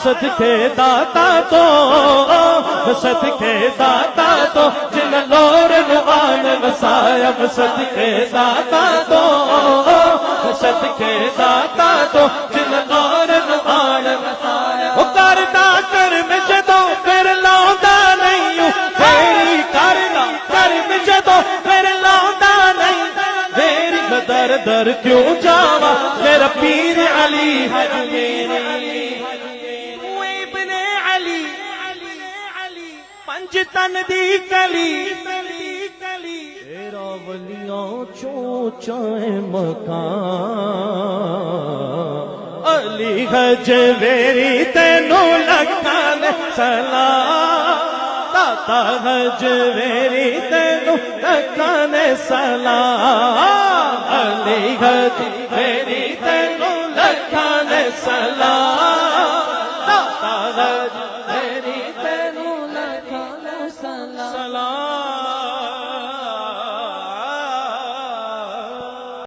صدقے داتا تو صدقے داتا تو جن لور نوان وسایا صدقے داتا تو صدقے داتا تو جن لور نوان وسایا وہ کردا کر میں جدوں پھر لاؤندا نہیں ہوں تیری کردا کر میں جدوں پھر لاؤندا نہیں میری در در کیوں جاواں میرا پیر علی ہے میرے تن دی کلی تیرا ولیاں چوں چائے مکان علی حجویری تینوں لکھان سلام داتا حجویری تینوں لکھان سلام علی حجویری تینوں لکھان سلام